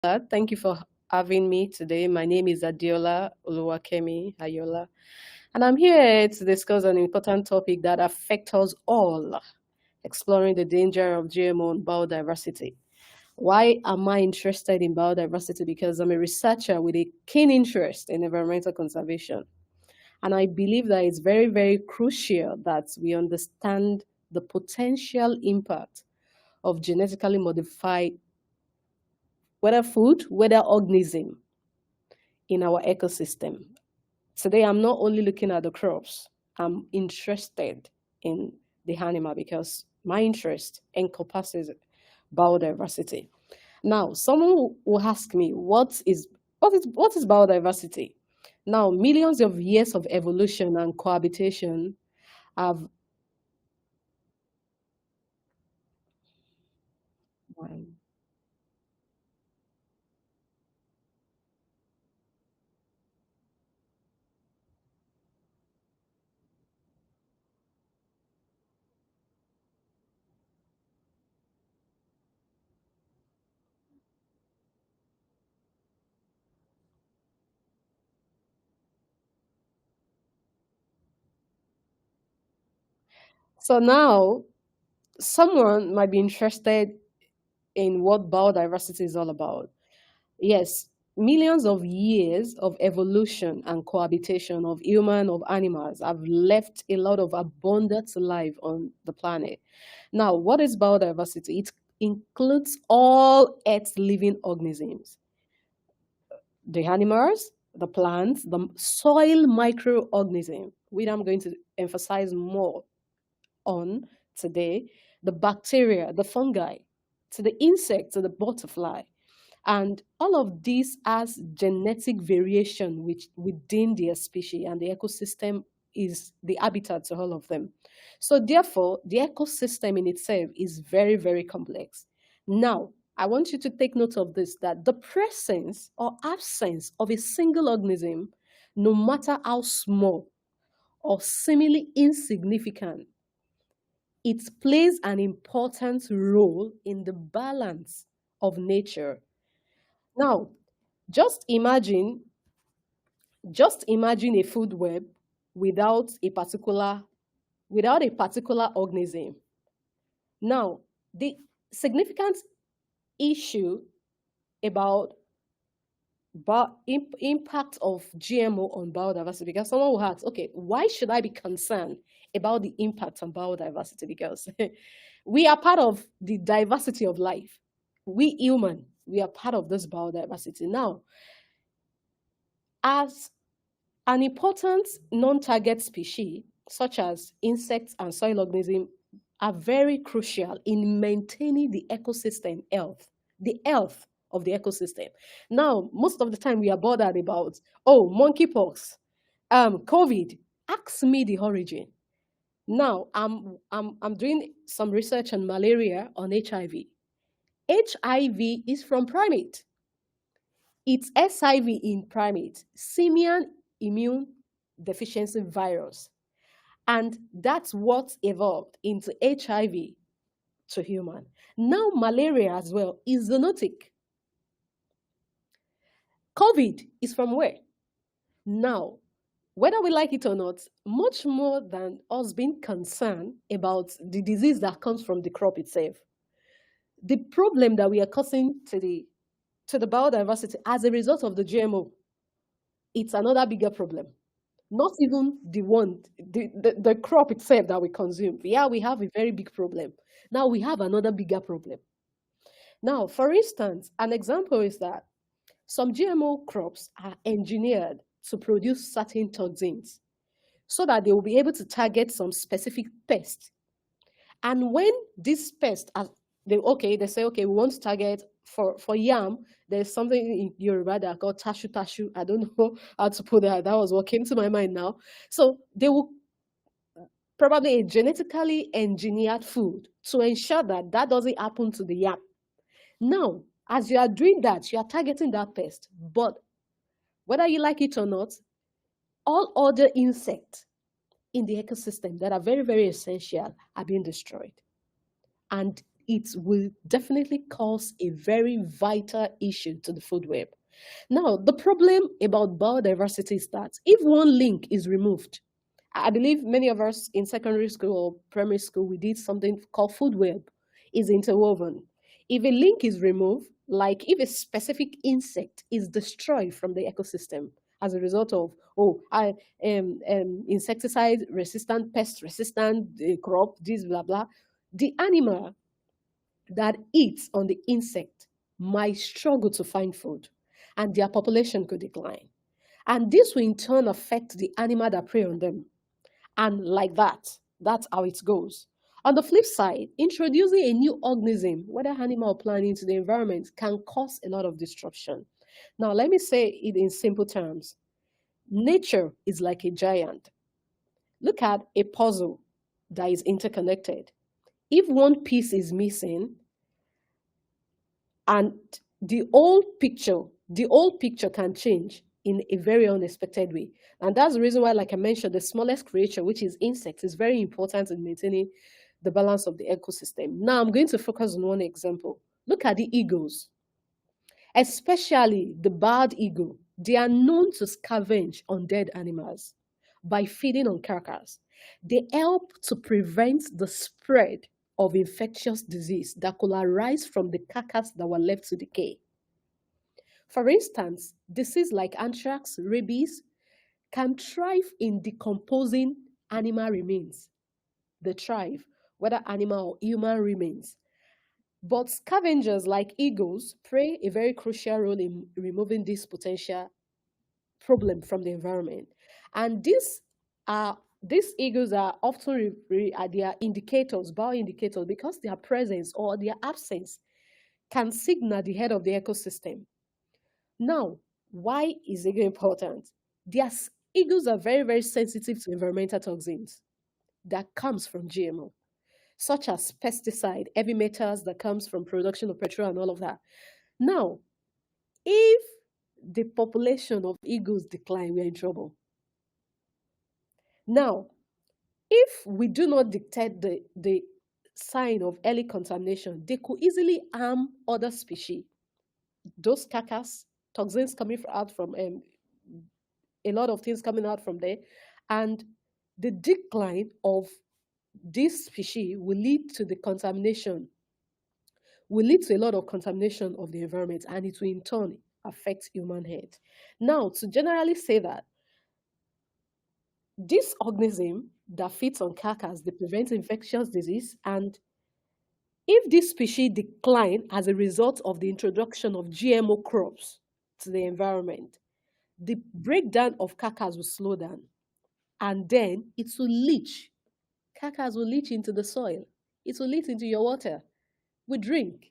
Thank you for having me today. My name is Adeola Ayoola, and I'm here to discuss an important topic that affects us all, exploring the danger of GMO and biodiversity. Why am I interested in biodiversity? Because I'm a researcher with a keen interest in environmental conservation. And I believe that it's very, very crucial that we understand the potential impact of genetically modified, whether food, whether organism, in our ecosystem. Today, I'm not only looking at the crops, I'm interested in the animal because my interest encompasses biodiversity. Now, someone will ask me, what is biodiversity? Now, millions of years of evolution and cohabitation have. So now, someone might be interested in what biodiversity is all about. Yes, millions of years of evolution and cohabitation of human, of animals have left a lot of abundant life on the planet. Now, what is biodiversity? It includes all Earth's living organisms, the animals, the plants, the soil microorganism, which I'm going to emphasize more on today, the bacteria, the fungi, to the insect, to the butterfly. And all of this has genetic variation which within their species, and the ecosystem is the habitat to all of them. So therefore, the ecosystem in itself is very, very complex. Now, I want you to take note of this, that the presence or absence of a single organism, no matter how small or seemingly insignificant, it plays an important role in the balance of nature. Now, just imagine, just imagine a food web without a particular organism. Now, the significant issue about impact of GMO on biodiversity, because someone will ask, okay, why should I be concerned about the impact on biodiversity? Because we are part of the diversity of life. We human, we are part of this biodiversity. Now, as an important non-target species, such as insects and soil organisms, are very crucial in maintaining the ecosystem health, the health of the ecosystem. Now, most of the time we are bothered about, oh, monkeypox, COVID. Ask me the origin. Now, I'm doing some research on malaria, on HIV. HIV is from primate. It's SIV in primate, simian immune deficiency virus. And that's what evolved into HIV to human. Now, malaria as well is zoonotic. COVID is from where? Now, whether we like it or not, much more than us being concerned about the disease that comes from the crop itself, the problem that we are causing to the biodiversity as a result of the GMO, it's another bigger problem. Not even the crop itself that we consume. Yeah, we have a very big problem. Now we have another bigger problem. Now, for instance, an example is that some GMO crops are engineered to produce certain toxins so that they will be able to target some specific pests. And when these pests are, they say, okay, we want to target for yam. There's something in Yoruba that are called tashu tashu. I don't know how to put that. That was what came to my mind now. So they will probably a genetically engineered food to ensure that that doesn't happen to the yam. Now, as you are doing that, you are targeting that pest. But whether you like it or not, all other insects in the ecosystem that are very, very essential are being destroyed. And it will definitely cause a very vital issue to the food web. Now, the problem about biodiversity is that if one link is removed, I believe many of us in secondary school or primary school, we did something called food web, is interwoven. If a link is removed, like if a specific insect is destroyed from the ecosystem as a result of, insecticide resistant, pest resistant crop, this, blah, blah, the animal that eats on the insect might struggle to find food and their population could decline. And this will in turn affect the animal that prey on them. And like that, that's how it goes. On the flip side, introducing a new organism, whether animal or plant, into the environment can cause a lot of disruption. Now, let me say it in simple terms. Nature is like a giant. Look at a puzzle that is interconnected. If one piece is missing, and the whole picture can change in a very unexpected way. And that's the reason why, like I mentioned, the smallest creature, which is insects, is very important in maintaining the balance of the ecosystem. Now I'm going to focus on one example. Look at the eagles, especially the bald eagle. They are known to scavenge on dead animals by feeding on carcass. They help to prevent the spread of infectious disease that could arise from the carcass that were left to decay. For instance, disease like anthrax, rabies can thrive in decomposing animal remains. They thrive, whether animal or human remains. But scavengers like eagles play a very crucial role in removing this potential problem from the environment. And these eagles are often they are indicators, bioindicators, because their presence or their absence can signal the head of the ecosystem. Now, why is it important? Eagles are very, very sensitive to environmental toxins that comes from GMO, such as pesticide, heavy metals that comes from production of petrol and all of that. Now, if the population of eagles decline, we're in trouble. Now, if we do not detect the sign of early contamination, they could easily harm other species. Those carcass, toxins coming out from a lot of things coming out from there, and the decline of this species will lead to the contamination, will lead to a lot of contamination of the environment, and it will in turn affect human health. Now, to generally say that this organism that feeds on carcass, they prevent infectious disease, and if this species decline as a result of the introduction of GMO crops to the environment, the breakdown of carcass will slow down, and then it will leach. Carcass will leach into the soil. It will leach into your water. We drink.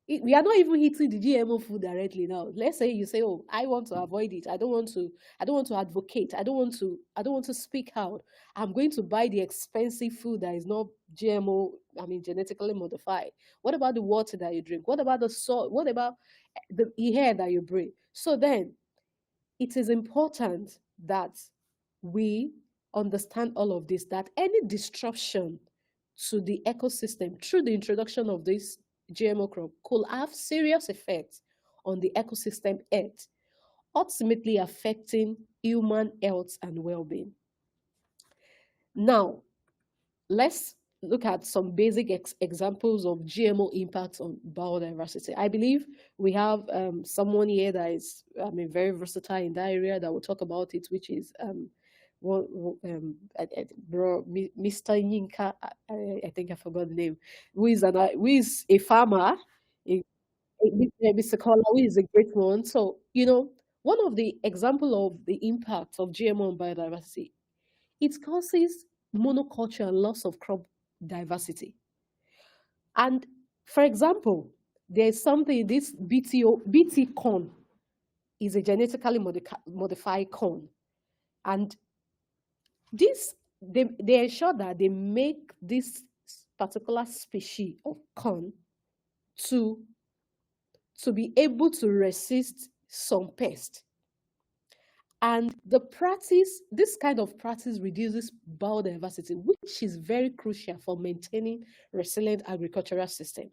We are not even eating the GMO food directly now. Let's say you say, "Oh, I want to avoid it. I don't want to. I don't want to advocate. I don't want to. I don't want to speak out. I'm going to buy the expensive food that is not GMO. I mean, genetically modified. What about the water that you drink? What about the soil? What about the air that you breathe?" So then, it is important that we understand all of this, that any disruption to the ecosystem through the introduction of this GMO crop could have serious effects on the ecosystem health, ultimately affecting human health and well-being. Now, let's look at some basic examples of GMO impacts on biodiversity. I believe we have someone here that is, I mean, very versatile in that area that will talk about it, which is Mr. Yinka. I think I forgot the name. Who is a farmer. Mr. Kola, who is a great one. So, one of the example of the impact of GMO on biodiversity, it causes monoculture and loss of crop diversity. And for example, there's something, this BT corn is a genetically modified corn. And they ensure that they make this particular species of corn to be able to resist some pests. And this kind of practice reduces biodiversity, which is very crucial for maintaining resilient agricultural system.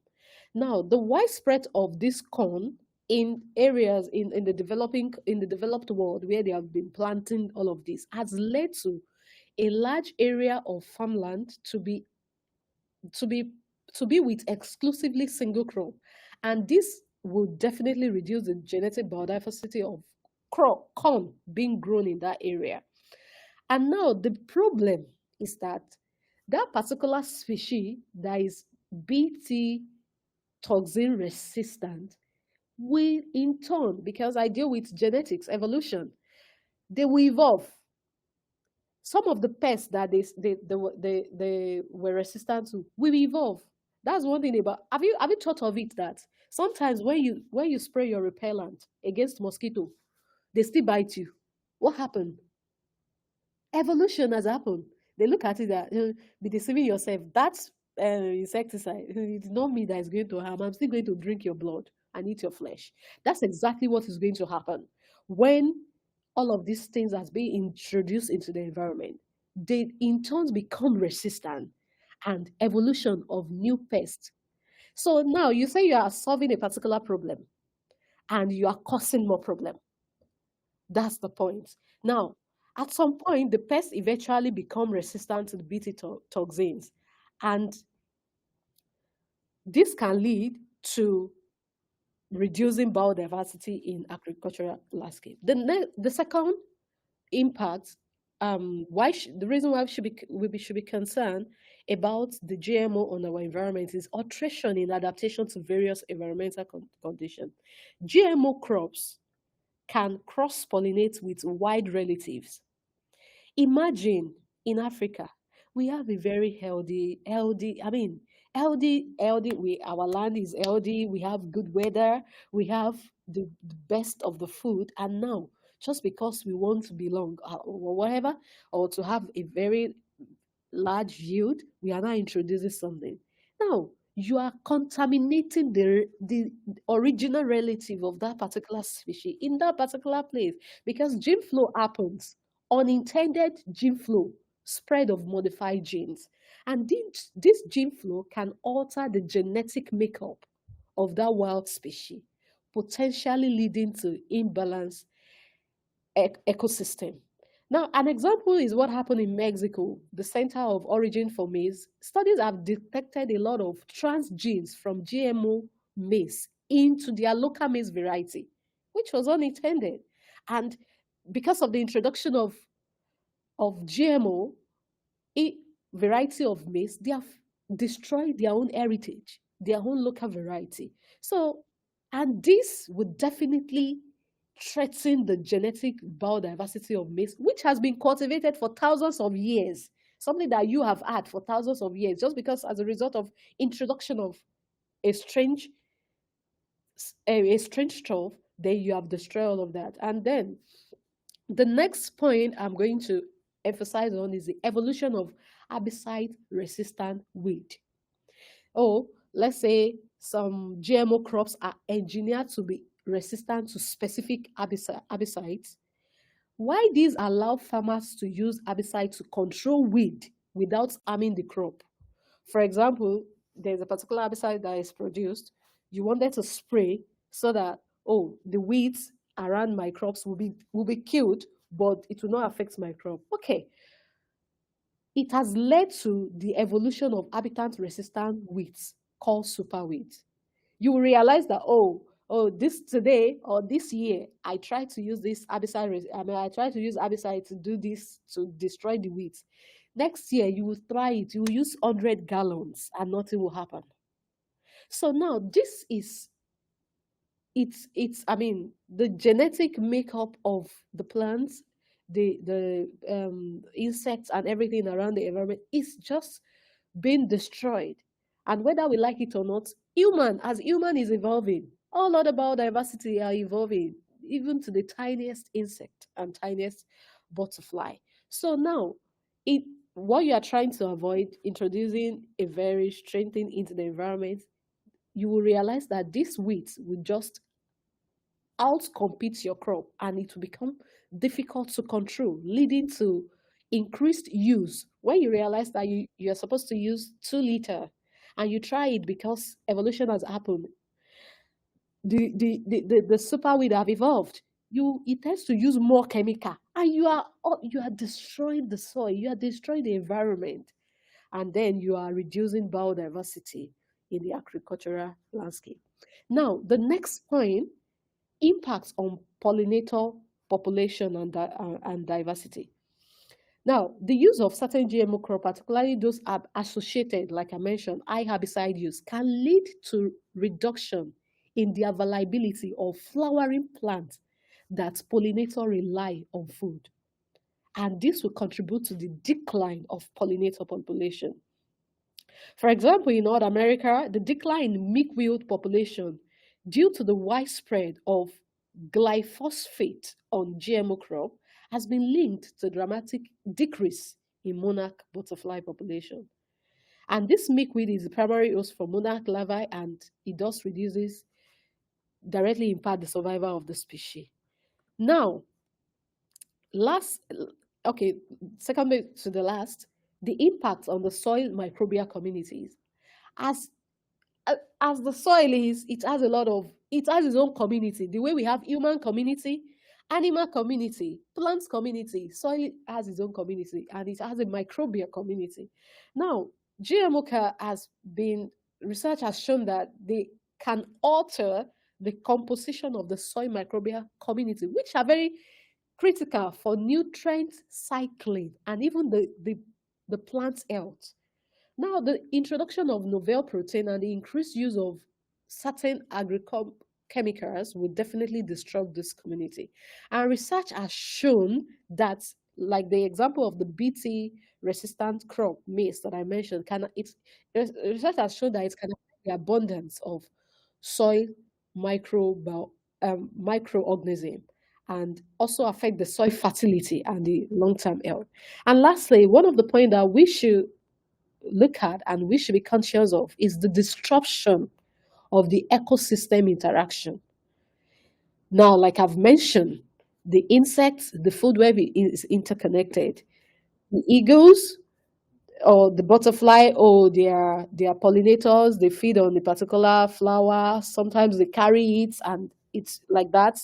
Now, the widespread of this corn in areas in the developed world where they have been planting all of this has led to a large area of farmland to be to be with exclusively single crop, and this will definitely reduce the genetic biodiversity of corn being grown in that area. And now the problem is that that particular species that is bt toxin resistant will in turn, because I deal with genetics evolution, they will evolve. Some of the pests that they were resistant to will evolve. That's one thing about, have you thought of it that sometimes when you spray your repellent against mosquito, they still bite you. What happened? Evolution has happened. They look at it that be deceiving yourself. That's insecticide. It's not me that is going to harm. I'm still going to drink your blood and eat your flesh. That's exactly what is going to happen when all of these things has been introduced into the environment. They in turn become resistant, and evolution of new pests. So now you say you are solving a particular problem and you are causing more problem. That's the point. Now, at some point, the pests eventually become resistant to the Bt toxins, and this can lead to reducing biodiversity in agricultural landscape. The second impact, the reason why we should be concerned about the GMO on our environment is alteration in adaptation to various environmental conditions. GMO crops can cross pollinate with wide relatives. Imagine in Africa, we have a very healthy, our land is healthy, we have good weather, we have the best of the food, and now, just because we want to belong or whatever, or to have a very large yield, we are now introducing something. Now, you are contaminating the original relative of that particular species in that particular place, because gene flow happens, unintended gene flow, spread of modified genes. And this gene flow can alter the genetic makeup of that wild species, potentially leading to imbalance ecosystem. Now, an example is what happened in Mexico, the center of origin for maize. Studies have detected a lot of transgenes from GMO maize into their local maize variety, which was unintended. And because of the introduction of GMO, a variety of maize, they have destroyed their own heritage, their own local variety. So, and this would definitely threaten the genetic biodiversity of maize, which has been cultivated for thousands of years. Something that you have had for thousands of years, just because as a result of introduction of a strange a strange stuff, then you have destroyed all of that. And then the next point I'm going to emphasize on is the evolution of herbicide resistant wheat. Oh, let's say some GMO crops are engineered to be resistant to specific herbicides. Why these allow farmers to use herbicide to control weed without harming the crop? For example, there's a particular herbicide that is produced. You wanted to spray so that, oh, the weeds around my crops will be killed, but it will not affect my crop. Okay, it has led to the evolution of habitat resistant weeds called super weeds. You will realize that, this today or this year I tried to use this herbicide. I tried to use herbicide to do this to destroy the weeds. Next year you will try it. You will use 100 gallons and nothing will happen. So now this is the genetic makeup of the plants, the insects and everything around the environment is just being destroyed. And whether we like it or not, human is evolving. All other biodiversity are evolving, even to the tiniest insect and tiniest butterfly. So now, it what you are trying to avoid introducing a very strange thing into the environment, you will realize that this wheat will just outcompete your crop and it will become difficult to control, leading to increased use. When you realize that you're supposed to use 2 liter and you try it because evolution has happened, the super weed have evolved. It tends to use more chemical and you are destroying the soil, you are destroying the environment, and then you are reducing biodiversity in the agricultural landscape. Now, the next point, impacts on pollinator population and diversity. Now, the use of certain GMO crop, particularly those associated, like I mentioned, high herbicide use, can lead to reduction in the availability of flowering plants that pollinator rely on food. And this will contribute to the decline of pollinator population. For example, in North America, the decline in milkweed population due to the widespread of glyphosate on GMO crop has been linked to dramatic decrease in monarch butterfly population. And this milkweed is the primary host for monarch larvae, and it does reduces directly impact the survival of the species. Now, last, okay, second bit to the last, the impact on the soil microbial communities. As as the soil is, it has its own community. The way we have human community, animal community, plants community, soil has its own community, and it has a microbial community. Now, has been research has shown that they can alter the composition of the soil microbial community, which are very critical for nutrient cycling and even the plant's health. Now, the introduction of novel protein and the increased use of certain chemicals will definitely disrupt this community. And research has shown that, like the example of the BT resistant crop maize that I mentioned, research has shown that it can affect the abundance of soil microorganism and also affect the soil fertility and the long-term health. And lastly, one of the points that we should look at and we should be conscious of is the disruption of the ecosystem interaction. Now, like I've mentioned, the insects, the food web is interconnected. The eagles or the butterfly or their pollinators, they feed on the particular flower. Sometimes they carry it and it's like that.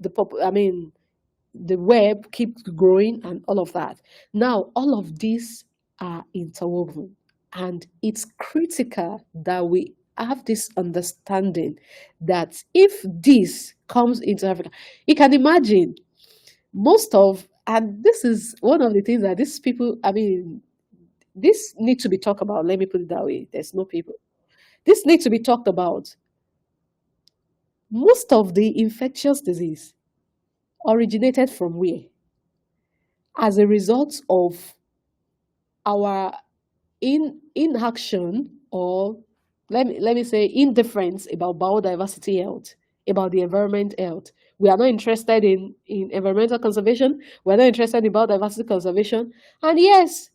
The web keeps growing and all of that. Now, all of these are interwoven, and it's critical that we have this understanding that if this comes into Africa, you can imagine and this is one of the things that these people, this needs to be talked about. Let me put it that way. There's no people. This needs to be talked about. Most of the infectious disease originated from where? As a result of our inaction, or let me say indifference about biodiversity health, about the environment health. We are not interested in environmental conservation. We're not interested in biodiversity conservation. And yes,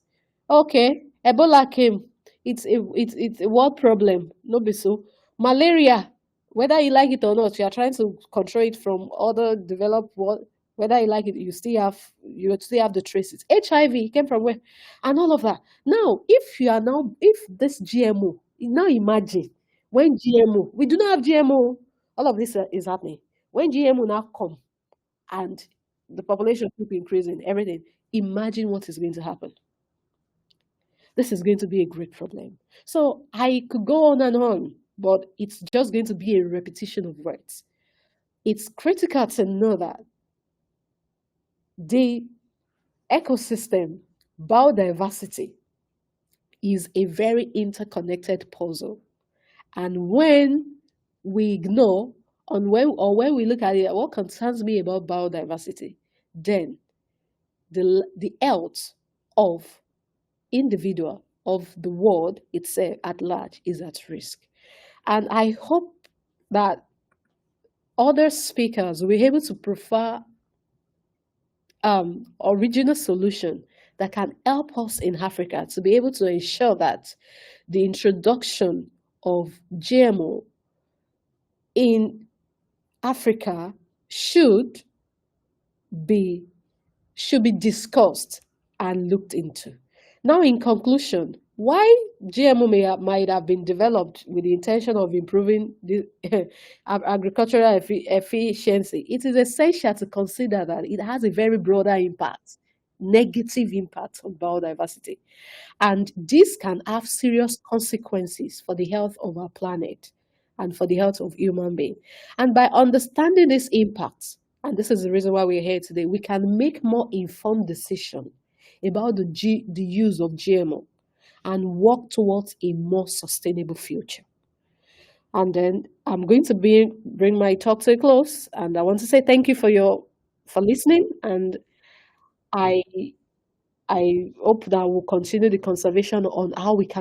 okay, Ebola came. It's a world problem. No be so. Malaria, whether you like it or not, you are trying to control it from other developed world. Whether you like it, you still have the traces. HIV came from where? And all of that. Now, if this GMO, now imagine when GMO, we do not have GMO, all of this is happening. When GMO now come and the population keep increasing, everything, imagine what is going to happen. This is going to be a great problem. So I could go on and on, but it's just going to be a repetition of words. It's critical to know that the ecosystem, biodiversity, is a very interconnected puzzle. And when we ignore when we look at it, what concerns me about biodiversity, then the health of individual, of the world itself at large, is at risk. And I hope that other speakers will be able to prefer original solution that can help us in Africa to be able to ensure that the introduction of GMO in Africa should be should be discussed and looked into. Now, in conclusion, why GMO might have been developed with the intention of improving the agricultural efficiency, it is essential to consider that it has a very broader impact, negative impact on biodiversity. And this can have serious consequences for the health of our planet and for the health of human beings. And by understanding this impact, and this is the reason why we're here today, we can make more informed decision about the use of GMO and work towards a more sustainable future. And then I'm going to bring my talk to a close, and I want to say thank you for listening, and I I hope that we'll continue the conversation on how we can